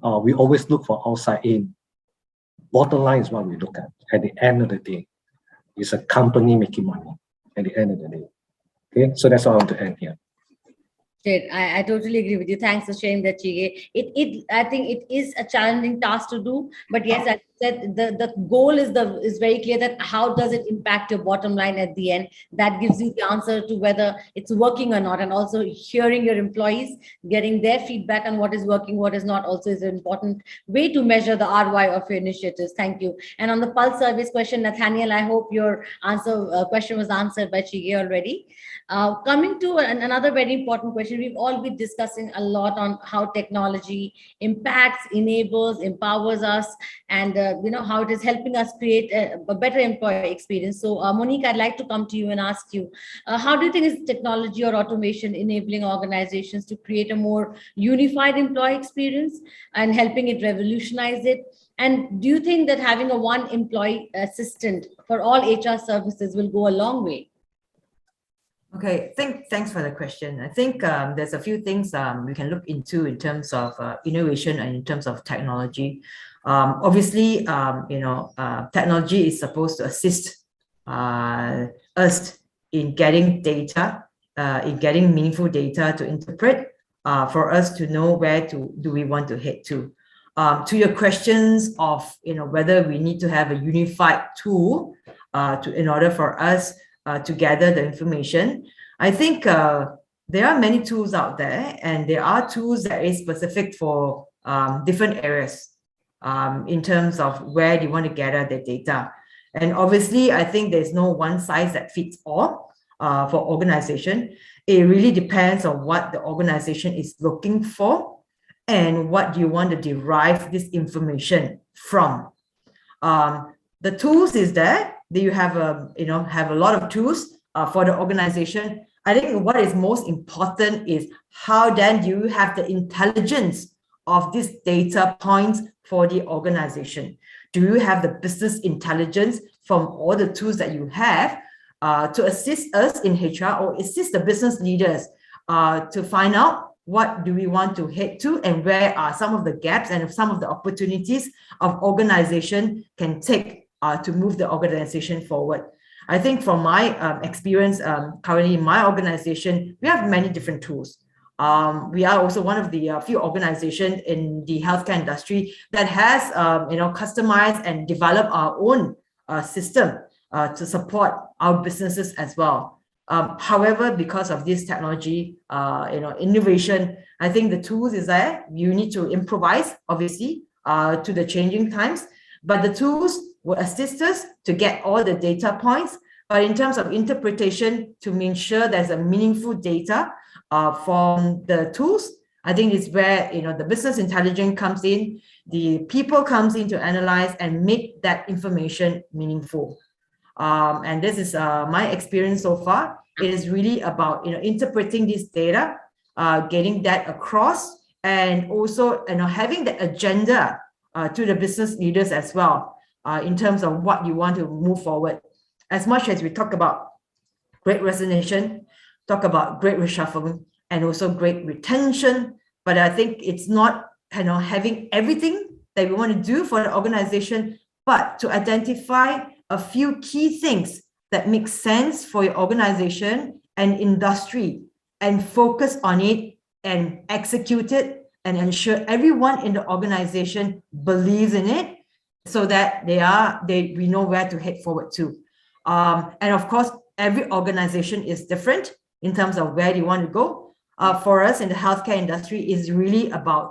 we always look for outside in. Bottom line is what we look at the end of the day. It's a company making money at the end of the day. Okay, so that's all I want to end here. Great. I totally agree with you. Thanks for sharing that, Chige. I think it is a challenging task to do, but yes, as I said, the goal is very clear that how does it impact your bottom line at the end? That gives you the answer to whether it's working or not, and also hearing your employees, getting their feedback on what is working, what is not, also is an important way to measure the ROI of your initiatives. Thank you. And on the Pulse Surveys question, Nathaniel, I hope your question was answered by Chige already. Coming to another very important question, we've all been discussing a lot on how technology impacts, enables, empowers us, and how it is helping us create a better employee experience. So, Monique, I'd like to come to you and ask you, how do you think is technology or automation enabling organizations to create a more unified employee experience and helping it revolutionize it? And do you think that having a one employee assistant for all HR services will go a long way? Okay, thanks for the question. I think there's a few things we can look into in terms of innovation and in terms of technology. Obviously, technology is supposed to assist us in getting data, in getting meaningful data to interpret, for us to know where do we want to head to. To your questions of whether we need to have a unified tool in order for us to gather the information. I think there are many tools out there, and there are tools that is specific for different areas in terms of where they want to gather the data. And obviously, I think there's no one size that fits all for organization. It really depends on what the organization is looking for and what you want to derive this information from. The tools is there. You have a lot of tools for the organization. I think what is most important is how then you have the intelligence of these data points for the organization. Do you have the business intelligence from all the tools that you have to assist us in HR or assist the business leaders to find out what do we want to head to and where are some of the gaps and some of the opportunities of organization can take to move the organization forward. I think from my experience currently in my organization, we have many different tools. We are also one of the few organizations in the healthcare industry that has customized and developed our own system to support our businesses as well. However, because of this technology, innovation, I think the tools is there. You need to improvise, obviously, to the changing times, but the tools will assist us to get all the data points. But in terms of interpretation, to ensure there's a meaningful data from the tools, I think it's where the business intelligence comes in, the people comes in to analyze and make that information meaningful. And this is my experience so far. It is really about interpreting this data, getting that across, and also having the agenda to the business leaders as well in terms of what you want to move forward. As much as we talk about great resignation, talk about great reshuffling, and also great retention, but I think it's not having everything that we want to do for the organization, but to identify a few key things that make sense for your organization and industry, and focus on it and execute it and ensure everyone in the organization believes in it, so that we know where to head forward to. And of course, every organization is different in terms of where you want to go. For us in the healthcare industry is really about,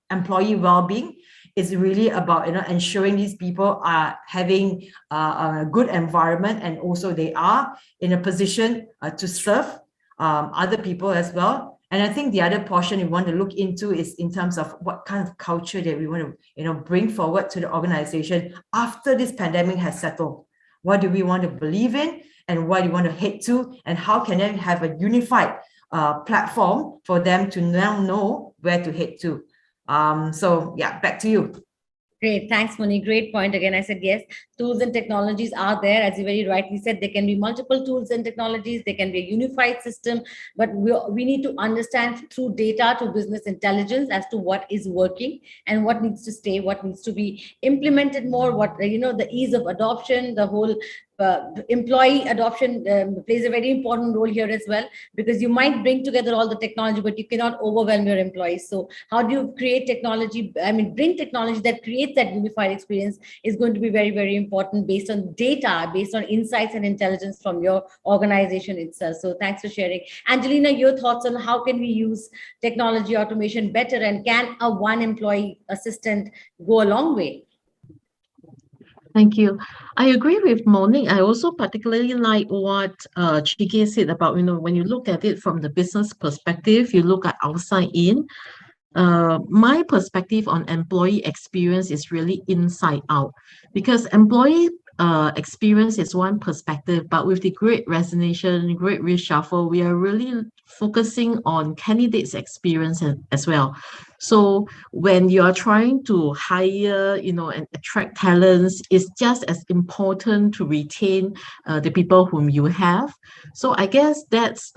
employee well-being. It's really about, ensuring these people are having a good environment, and also they are in a position to serve other people as well. And I think the other portion we want to look into is in terms of what kind of culture that we want to, bring forward to the organization after this pandemic has settled. What do we want to believe in, and what do you want to head to, and how can they have a unified platform for them to now know where to head to. So yeah, back to you. Great. Thanks, Moni. Great point. Again, I said, yes, tools and technologies are there. As you very rightly said, there can be multiple tools and technologies. There can be a unified system, but we need to understand through data to business intelligence as to what is working and what needs to stay, what needs to be implemented more, what, the ease of adoption, the whole employee adoption plays a very important role here as well, because you might bring together all the technology, but you cannot overwhelm your employees. So how do you create technology? Bring technology that creates that unified experience is going to be very, very important, based on data, based on insights and intelligence from your organization itself. So thanks for sharing. Angelina, your thoughts on how can we use technology automation better, and can a one employee assistant go a long way? Thank you. I agree with Monique. I also particularly like what Chike said about, when you look at it from the business perspective, you look at outside in. My perspective on employee experience is really inside out, because employee experience is one perspective, but with the great resignation, great reshuffle, we are really focusing on candidates' experience as well. So when you are trying to hire, and attract talents, it's just as important to retain the people whom you have. So I guess that's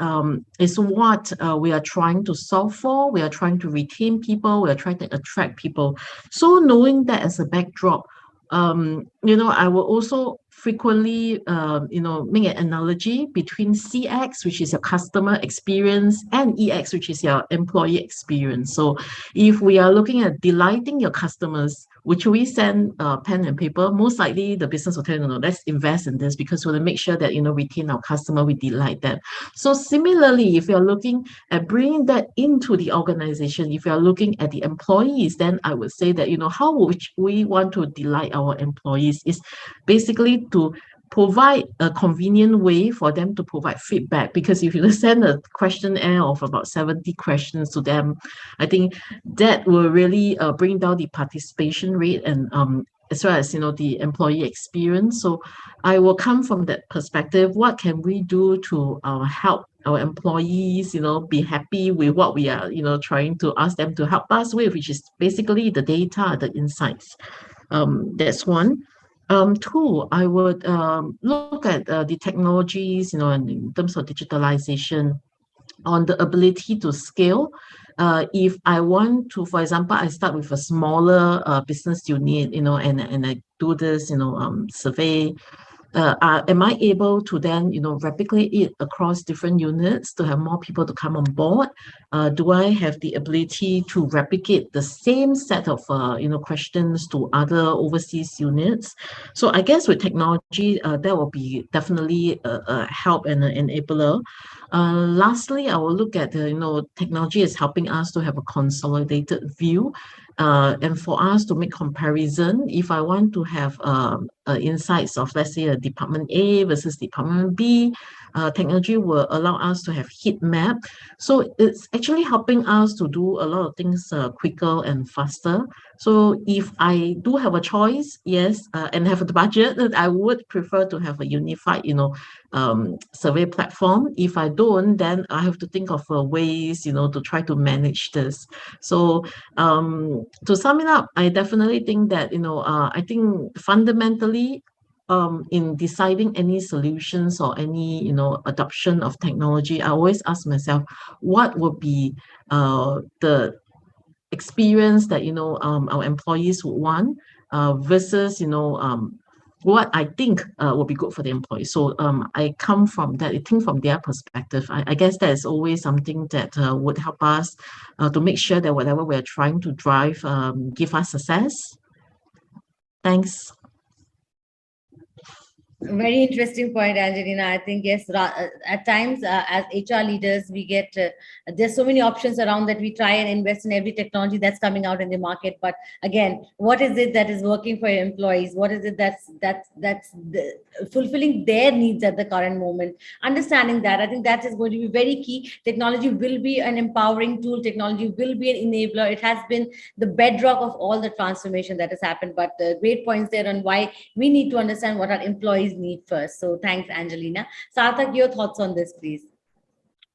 is what we are trying to solve for. We are trying to retain people. We are trying to attract people. So knowing that as a backdrop, I will also frequently, make an analogy between CX, which is your customer experience, and EX, which is your employee experience. So if we are looking at delighting your customers, which we send pen and paper, most likely the business will tell you, no, let's invest in this, because we want to make sure that, retain our customer, we delight them. So similarly, if you're looking at bringing that into the organization, if you're looking at the employees, then I would say that, how would we want to delight our employees is basically to provide a convenient way for them to provide feedback. Because if you send a questionnaire of about 70 questions to them, I think that will really bring down the participation rate, and as well as the employee experience. So I will come from that perspective. What can we do to help our employees be happy with what we are trying to ask them to help us with, which is basically the data, the insights. That's one. Two, I would look at the technologies, in terms of digitalization, on the ability to scale. If I want to, for example, I start with a smaller business unit, and I do this, survey. Am I able to then, replicate it across different units to have more people to come on board? Do I have the ability to replicate the same set of, questions to other overseas units? So I guess with technology, that will be definitely a help and an enabler. Lastly, I will look at technology is helping us to have a consolidated view, and for us to make comparison. If I want to have insights of, let's say, a department A versus department B, technology will allow us to have heat map. So it's actually helping us to do a lot of things quicker and faster. So if I do have a choice, yes, and have the budget, I would prefer to have a unified, survey platform. If I don't, then I have to think of ways, to try to manage this. So to sum it up, I definitely think that, I think fundamentally, in deciding any solutions or any, adoption of technology, I always ask myself, what would be the experience that, our employees would want? versus, what I think will be good for the employee. So I come from that, I think from their perspective. I guess that is always something that would help us to make sure that whatever we're trying to drive give us success. Thanks. Very interesting point, Angelina. I think, yes, at times as HR leaders, we get, there's so many options around that we try and invest in every technology that's coming out in the market. But again, what is it that is working for your employees? What is it fulfilling their needs at the current moment? Understanding that, I think that is going to be very key. Technology will be an empowering tool. Technology will be an enabler. It has been the bedrock of all the transformation that has happened. But great points there on why we need to understand what our employees need first. So thanks, Angelina. Sarthak, your thoughts on this, please.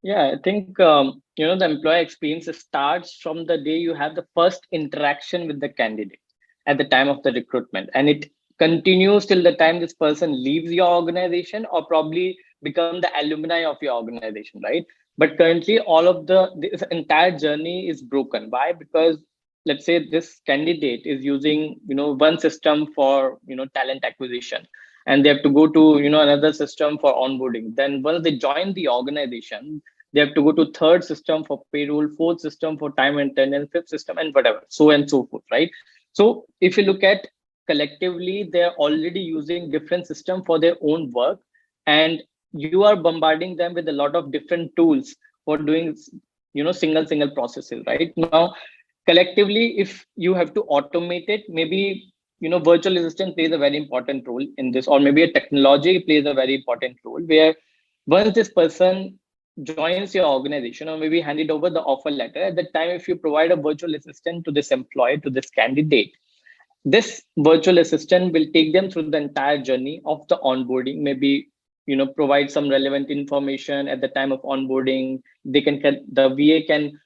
Yeah, I think, the employee experience starts from the day you have the first interaction with the candidate at the time of the recruitment. And it continues till the time this person leaves your organization or probably become the alumni of your organization, right? But currently, all of this entire journey is broken. Why? Because let's say this candidate is using, one system for, talent acquisition, and they have to go to another system for onboarding. Then once they join the organization, they have to go to third system for payroll, fourth system for time and attendance, fifth system, and whatever, so and so forth, right? So if you look at collectively, they're already using different system for their own work, and you are bombarding them with a lot of different tools for doing single processes, right? Now collectively, if you have to automate it, maybe virtual assistant plays a very important role in this, or maybe a technology plays a very important role, where once this person joins your organization, or maybe handed over the offer letter, at that time, if you provide a virtual assistant to this employee, to this candidate, this virtual assistant will take them through the entire journey of the onboarding, maybe provide some relevant information at the time of onboarding. The VA can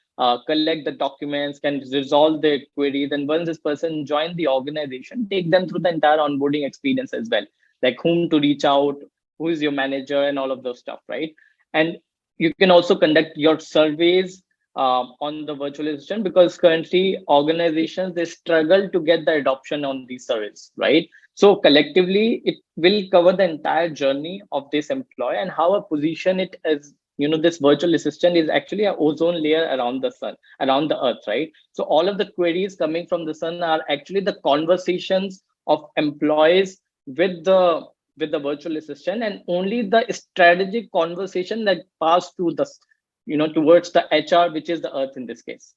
collect the documents, can resolve their queries, and once this person join the organization, take them through the entire onboarding experience as well, like whom to reach out, who is your manager, and all of those stuff, right? And you can also conduct your surveys on the virtual assistant, because currently organizations, they struggle to get the adoption on these surveys, right? So collectively, it will cover the entire journey of this employee and how I position it as, this virtual assistant is actually an ozone layer around the sun, around the earth, right? So all of the queries coming from the sun are actually the conversations of employees with the virtual assistant, and only the strategic conversation that pass to the, towards the HR, which is the earth in this case.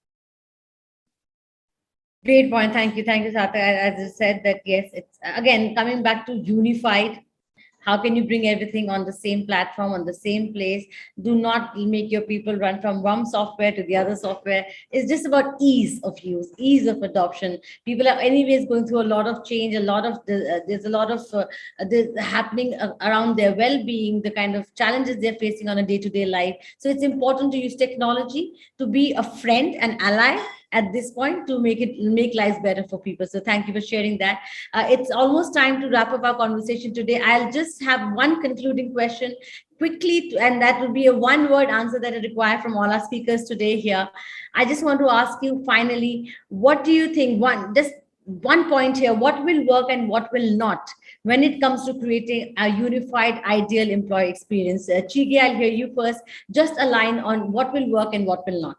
Great point. Thank you, Sarthak. As I said, that yes, it's again coming back to unified. How can you bring everything on the same platform, on the same place? Do not make your people run from one software to the other software. It's just about ease of use, ease of adoption. People are anyways going through a lot of change, there's a lot of happening around their well-being, the kind of challenges they're facing on a day-to-day life. So it's important to use technology to be a friend and ally at this point to make lives better for people. So thank you for sharing that. It's almost time to wrap up our conversation today. I'll just have one concluding question quickly, and that will be a one-word answer that I require from all our speakers today here. I just want to ask you finally, what do you think, just one point here, what will work and what will not when it comes to creating a unified ideal employee experience? Chige, I'll hear you first. Just a line on what will work and what will not.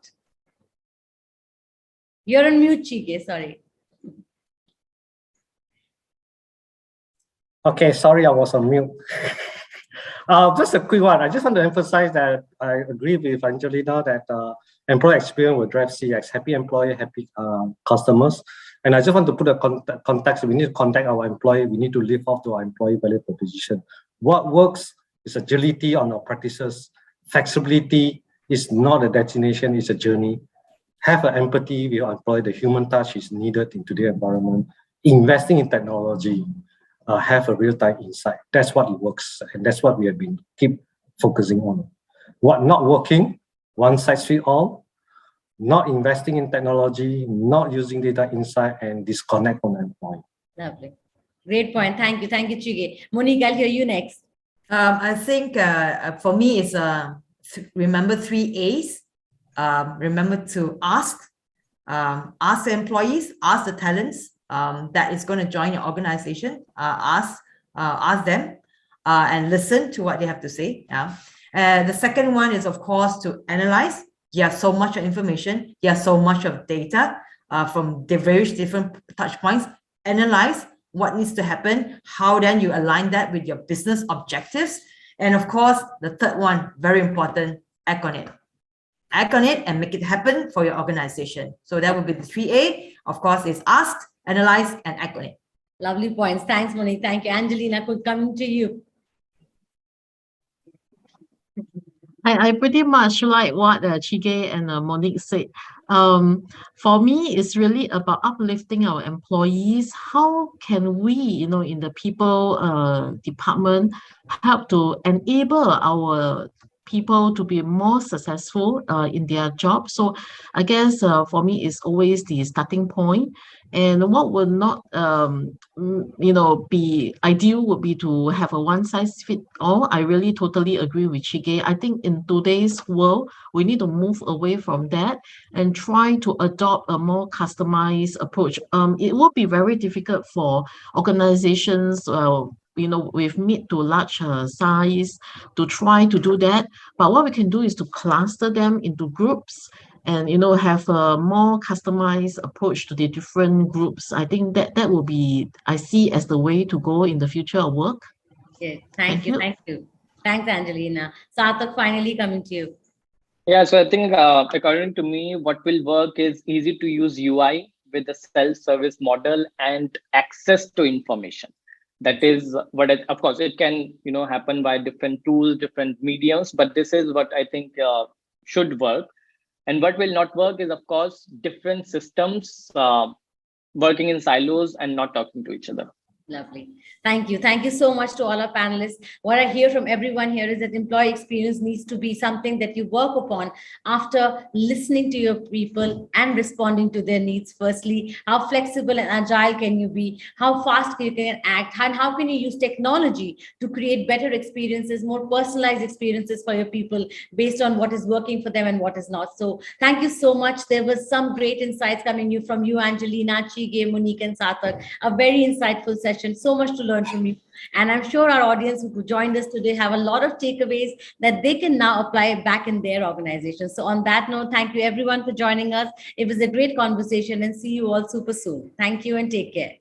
You're on mute, Chige, sorry. Okay, sorry, I was on mute. Just a quick one. I just want to emphasize that I agree with Angelina that employee experience will drive CX, happy employee, happy customers. And I just want to put a context. We need to contact our employee. We need to live up to our employee value proposition. What works is agility on our practices. Flexibility is not a destination, it's a journey. Have an empathy with your employee. The human touch is needed in today's environment. Investing in technology, have a real-time insight. That's what it works, and that's what we have been keep focusing on. What not working, one size fits all, not investing in technology, not using data insight, and disconnect from the employee. Lovely. Great point. Thank you, Chige. Monique, I'll hear you next. I think for me, it's remember 3 A's. Remember to ask the employees, ask the talents, that is going to join your organization, ask them and listen to what they have to say. Yeah. The second one is, of course, to analyze. You have so much of information, you have so much of data from the various different touch points. Analyze what needs to happen, how then you align that with your business objectives. And of course, the third one, very important, act on it. Act on it and make it happen for your organization. So that would be the 3A. Of course, is ask, analyze, and act on it. Lovely points. Thanks, Monique. Thank you. Angelina, could come to you. I pretty much like what Chige and Monique said. For me, it's really about uplifting our employees. How can we, in the people department, help to enable our people to be more successful in their job? So I guess for me, it's always the starting point. And what would not, be ideal would be to have a one-size-fits-all. I really totally agree with Chige. I think in today's world, we need to move away from that and try to adopt a more customized approach. It will be very difficult for organizations, with mid to large size to try to do that. But what we can do is to cluster them into groups and, have a more customized approach to the different groups. I think that will be, I see as the way to go in the future of work. Okay, thank you. Thanks, Angelina. Sarthak, finally coming to you. Yeah, so I think according to me, what will work is easy to use UI with a self-service model and access to information. That is what, of course, it can happen by different tools, different mediums, but this is what I think should work. And what will not work is, of course, different systems working in silos and not talking to each other. Lovely. Thank you. Thank you so much to all our panelists. What I hear from everyone here is that employee experience needs to be something that you work upon after listening to your people and responding to their needs. Firstly, how flexible and agile can you be? How fast you can act? And how can you use technology to create better experiences, more personalized experiences for your people based on what is working for them and what is not? So thank you so much. There was some great insights coming from you, Angelina, Chige, Monique, and Sarthak. A very insightful session. So much to learn from you. And I'm sure our audience who joined us today have a lot of takeaways that they can now apply back in their organization. So on that note, thank you everyone for joining us. It was a great conversation and see you all super soon. Thank you and take care.